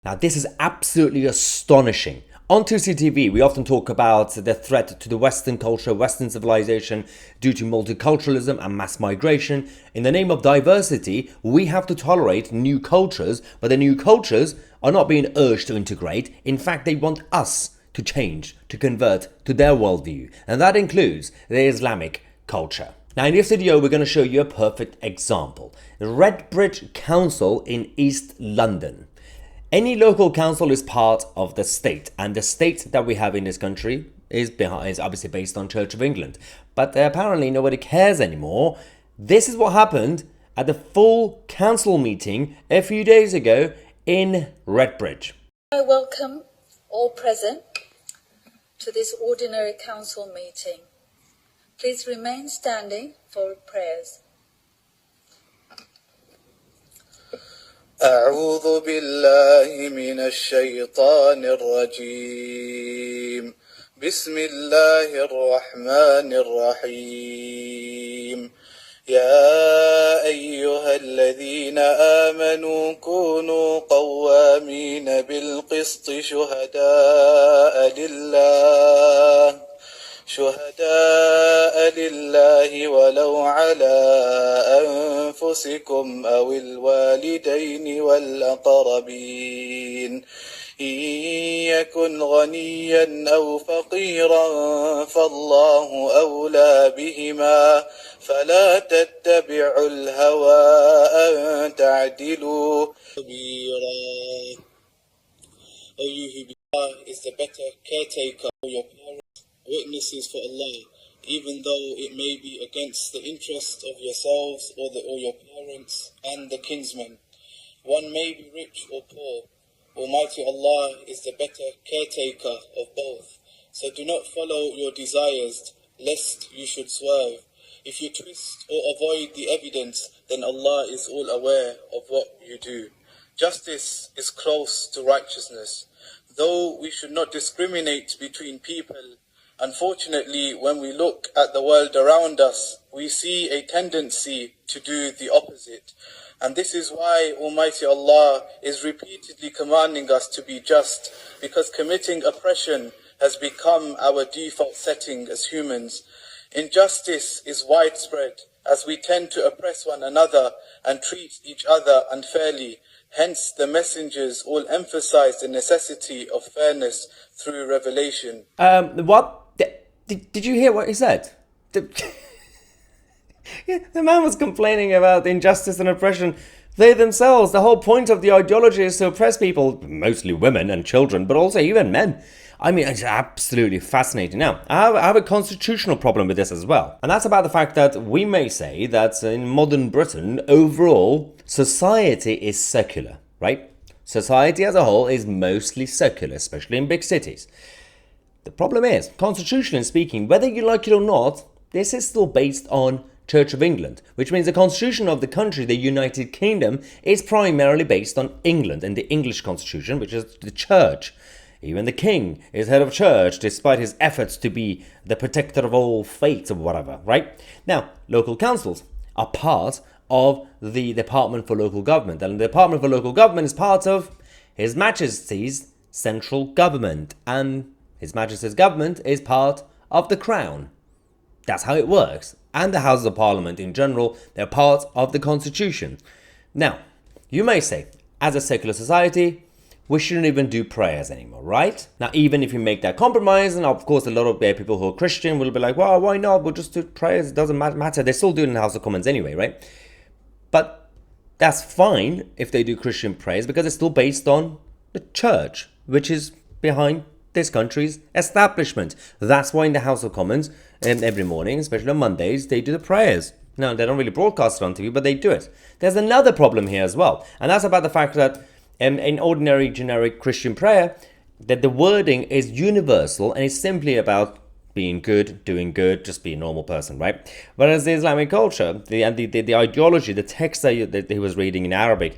Now, this is absolutely astonishing. On Tousi TV, we often talk about the threat to the Western culture, Western civilization due to multiculturalism and mass migration. In the name of diversity, we have to tolerate new cultures, but the new cultures are not being urged to integrate. In fact, they want us to change, to convert to their worldview, and that includes the Islamic culture. Now, in this video, we're going to show you a perfect example. The Redbridge Council in East London. Any local council is part of the state, and the state that we have in this country is obviously based on Church of England. But apparently nobody cares anymore. This is what happened at the full council meeting a few days ago in Redbridge. I welcome all present to this ordinary council meeting. Please remain standing for prayers. أعوذ بالله من الشيطان الرجيم بسم الله الرحمن الرحيم يا أيها الذين آمنوا كونوا قوامين بالقسط شهداء لله ولو على أنفسكم أو الوالدين والأقربين إن يكن غنيا أو فقيرا فالله أولى بهما فلا تتبعوا الهوى أن تعدلوا كبيرا. O you who believe Allah is the better caretaker for your parents, witnesses for Allah, even though it may be against the interest of yourselves or your parents and the kinsmen. One may be rich or poor. Almighty Allah is the better caretaker of both. So do not follow your desires, lest you should swerve. If you twist or avoid the evidence, then Allah is all aware of what you do. Justice is close to righteousness. Though we should not discriminate between people, unfortunately, when we look at the world around us, we see a tendency to do the opposite. And this is why Almighty Allah is repeatedly commanding us to be just, because committing oppression has become our default setting as humans. Injustice is widespread, as we tend to oppress one another and treat each other unfairly. Hence, the messengers all emphasize the necessity of fairness through revelation. What? Did you hear what he said? The man was complaining about injustice and oppression. They themselves, the whole point of the ideology is to oppress people, mostly women and children, but also even men. I mean, it's absolutely fascinating. Now, I have a constitutional problem with this as well. And that's about the fact that we may say that in modern Britain, overall, society is secular, right? Society as a whole is mostly secular, especially in big cities. The problem is, constitutionally speaking, whether you like it or not, this is still based on Church of England, which means the constitution of the country, the United Kingdom, is primarily based on England and the English constitution, which is the church. Even the king is head of church, despite his efforts to be the protector of all faiths or whatever, right? Now, local councils are part of the Department for Local Government, and the Department for Local Government is part of His Majesty's central government, and His Majesty's government is part of the Crown. That's how it works. And the Houses of Parliament in general, they're part of the Constitution. Now, you may say, as a secular society, we shouldn't even do prayers anymore, right? Now, even if you make that compromise, and of course a lot of people who are Christian will be like, well, why not? We'll just do prayers. It doesn't matter. They still do it in the House of Commons anyway, right? But that's fine if they do Christian prayers because it's still based on the church, which is behind this country's establishment. That's why in the House of Commons, every morning, especially on Mondays, they do the prayers. Now, they don't really broadcast it on TV, but they do it. There's another problem here as well, and that's about the fact that in ordinary generic Christian prayer, that the wording is universal and it's simply about being good, doing good, just be a normal person, right? Whereas the Islamic culture, the ideology, the text that he was reading in Arabic,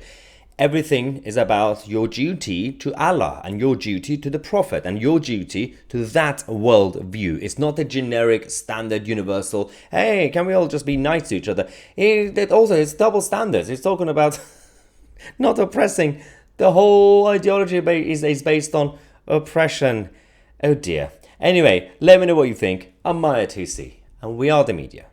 everything is about your duty to Allah and your duty to the Prophet and your duty to that world view. It's not a generic, standard, universal, hey, can we all just be nice to each other? It's double standards. It's talking about not oppressing The whole ideology is based on oppression. Oh dear. Anyway, let me know what you think. I'm Maya Tousi, and we are the media.